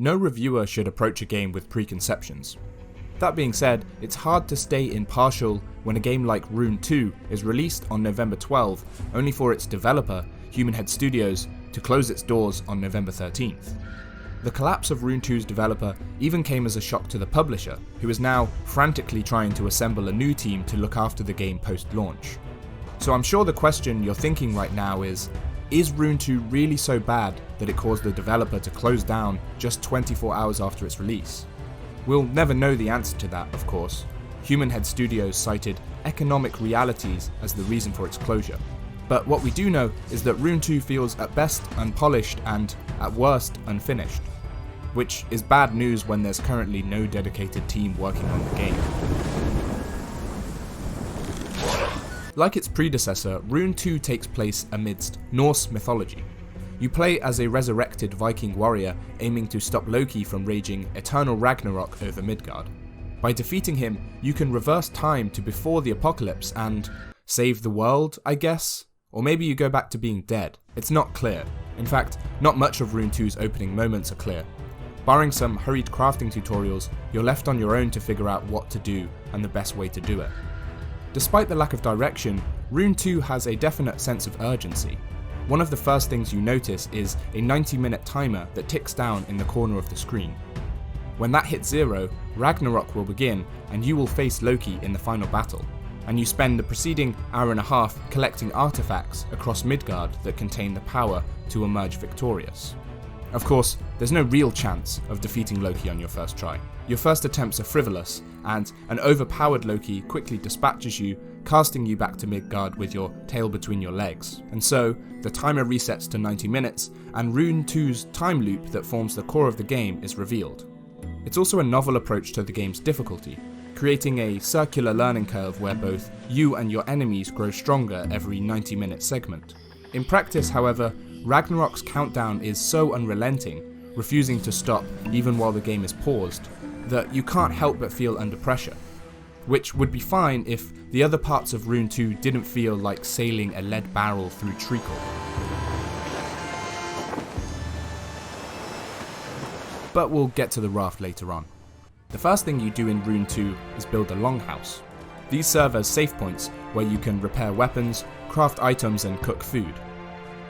No reviewer should approach a game with preconceptions. That being said, it's hard to stay impartial when a game like Rune II is released on November 12, only for its developer, Human Studios, to close its doors on November 13th. The collapse of Rune II's developer even came as a shock to the publisher, who is now frantically trying to assemble a new team to look after the game post-launch. So I'm sure the question you're thinking right now is Rune II really so bad that it caused the developer to close down just 24 hours after its release? We'll never know the answer to that, of course. Human Studios cited economic realities as the reason for its closure. But what we do know is that Rune II feels at best unpolished and at worst unfinished, which is bad news when there's currently no dedicated team working on the game. Like its predecessor, Rune II takes place amidst Norse mythology. You play as a resurrected Viking warrior aiming to stop Loki from raging eternal Ragnarok over Midgard. By defeating him, you can reverse time to before the apocalypse and save the world, I guess? Or maybe you go back to being dead. It's not clear. In fact, not much of Rune II's opening moments are clear. Barring some hurried crafting tutorials, you're left on your own to figure out what to do and the best way to do it. Despite the lack of direction, Rune II has a definite sense of urgency. One of the first things you notice is a 90-minute timer that ticks down in the corner of the screen. When that hits 0, Ragnarok will begin and you will face Loki in the final battle, and you spend the preceding hour and a half collecting artifacts across Midgard that contain the power to emerge victorious. Of course, there's no real chance of defeating Loki on your first try. Your first attempts are frivolous, and an overpowered Loki quickly dispatches you, casting you back to Midgard with your tail between your legs. And so, the timer resets to 90 minutes, and Rune II's time loop that forms the core of the game is revealed. It's also a novel approach to the game's difficulty, creating a circular learning curve where both you and your enemies grow stronger every 90-minute segment. In practice, however, Ragnarok's countdown is so unrelenting, refusing to stop even while the game is paused, that you can't help but feel under pressure. Which would be fine if the other parts of Rune II didn't feel like sailing a lead barrel through treacle. But we'll get to the raft later on. The first thing you do in Rune II is build a longhouse. These serve as safe points where you can repair weapons, craft items and cook food.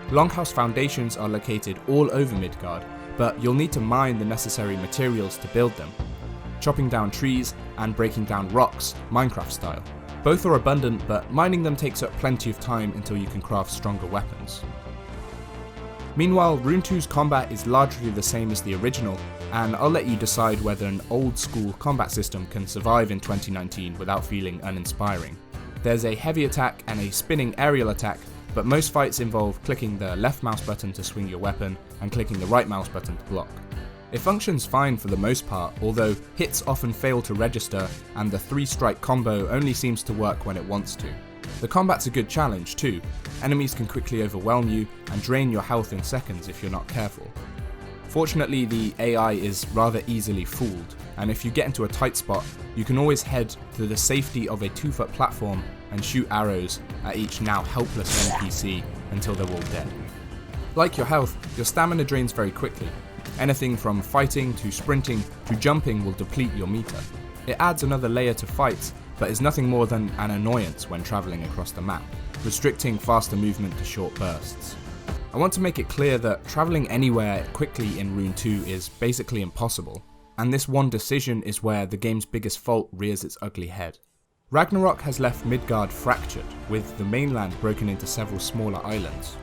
Longhouse foundations are located all over Midgard, but you'll need to mine the necessary materials to build them, chopping down trees and breaking down rocks, Minecraft style. Both are abundant, but mining them takes up plenty of time until you can craft stronger weapons. Meanwhile, Rune II's combat is largely the same as the original, and I'll let you decide whether an old school combat system can survive in 2019 without feeling uninspiring. There's a heavy attack and a spinning aerial attack, but most fights involve clicking the left mouse button to swing your weapon and clicking the right mouse button to block. It functions fine for the most part, although hits often fail to register and the 3-strike combo only seems to work when it wants to. The combat's a good challenge too. Enemies can quickly overwhelm you and drain your health in seconds if you're not careful. Fortunately, the AI is rather easily fooled, and if you get into a tight spot, you can always head to the safety of a 2-foot platform and shoot arrows at each now helpless NPC until they're all dead. Like your health, your stamina drains very quickly. Anything from fighting to sprinting to jumping will deplete your meter. It adds another layer to fights, but is nothing more than an annoyance when travelling across the map, restricting faster movement to short bursts. I want to make it clear that travelling anywhere quickly in Rune II is basically impossible, and this one decision is where the game's biggest fault rears its ugly head. Ragnarok has left Midgard fractured, with the mainland broken into several smaller islands.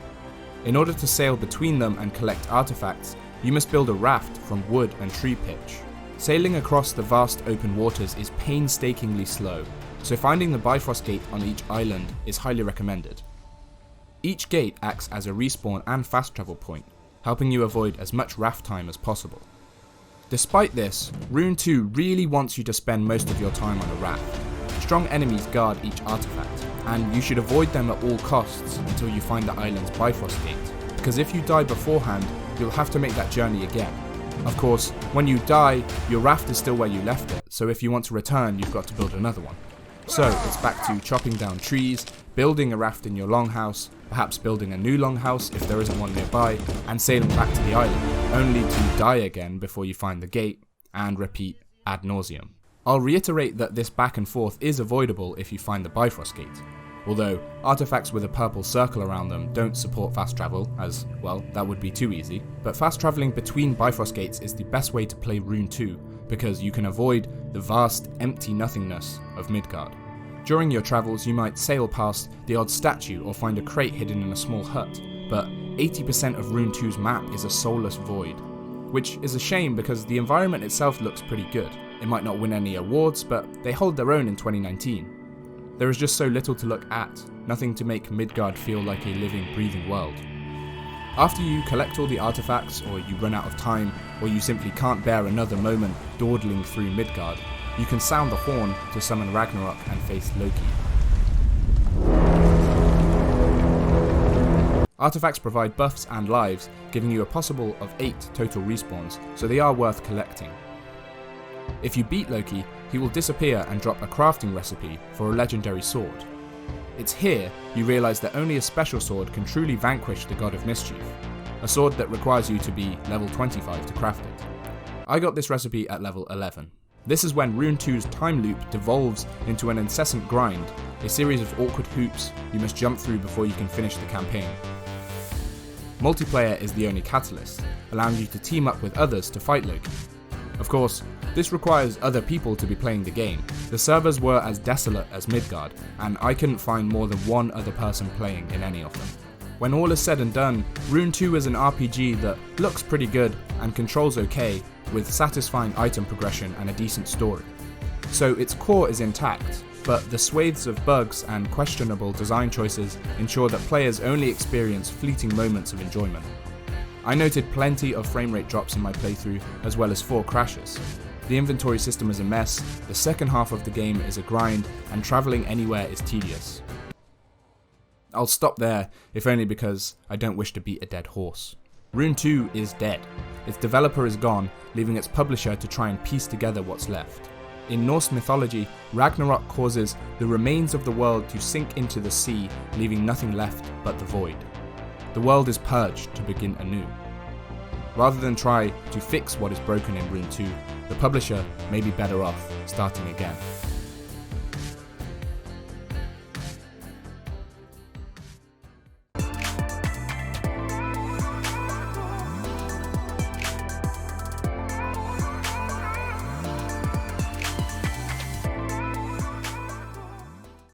In order to sail between them and collect artifacts, you must build a raft from wood and tree pitch. Sailing across the vast open waters is painstakingly slow, so finding the Bifrost Gate on each island is highly recommended. Each gate acts as a respawn and fast travel point, helping you avoid as much raft time as possible. Despite this, Rune II really wants you to spend most of your time on a raft. Strong enemies guard each artifact, and you should avoid them at all costs until you find the island's Bifrost Gate, because if you die beforehand, you'll have to make that journey again. Of course, when you die, your raft is still where you left it, so if you want to return, you've got to build another one. So it's back to chopping down trees, building a raft in your longhouse, perhaps building a new longhouse if there isn't one nearby, and sailing back to the island, only to die again before you find the gate, and repeat ad nauseum. I'll reiterate that this back and forth is avoidable if you find the Bifrost Gate, although artifacts with a purple circle around them don't support fast travel, as, well, that would be too easy, but fast travelling between Bifrost Gates is the best way to play Rune II, because you can avoid the vast, empty nothingness of Midgard. During your travels, you might sail past the odd statue or find a crate hidden in a small hut, but 80% of Rune II's map is a soulless void, which is a shame because the environment itself looks pretty good. It might not win any awards, but they hold their own in 2019. There is just so little to look at, nothing to make Midgard feel like a living, breathing world. After you collect all the artifacts, or you run out of time, or you simply can't bear another moment dawdling through Midgard, you can sound the horn to summon Ragnarok and face Loki. Artifacts provide buffs and lives, giving you a possible of 8 total respawns, so they are worth collecting. If you beat Loki, he will disappear and drop a crafting recipe for a legendary sword. It's here you realise that only a special sword can truly vanquish the God of Mischief, a sword that requires you to be level 25 to craft it. I got this recipe at level 11. This is when Rune II's time loop devolves into an incessant grind, a series of awkward hoops you must jump through before you can finish the campaign. Multiplayer is the only catalyst, allowing you to team up with others to fight Loki. Of course, this requires other people to be playing the game. The servers were as desolate as Midgard, and I couldn't find more than one other person playing in any of them. When all is said and done, Rune II is an RPG that looks pretty good and controls okay, with satisfying item progression and a decent story. So its core is intact, but the swathes of bugs and questionable design choices ensure that players only experience fleeting moments of enjoyment. I noted plenty of framerate drops in my playthrough, as well as 4 crashes. The inventory system is a mess, the second half of the game is a grind, and travelling anywhere is tedious. I'll stop there, if only because I don't wish to beat a dead horse. Rune II is dead. Its developer is gone, leaving its publisher to try and piece together what's left. In Norse mythology, Ragnarok causes the remains of the world to sink into the sea, leaving nothing left but the void. The world is purged to begin anew. Rather than try to fix what is broken in Rune II, the publisher may be better off starting again.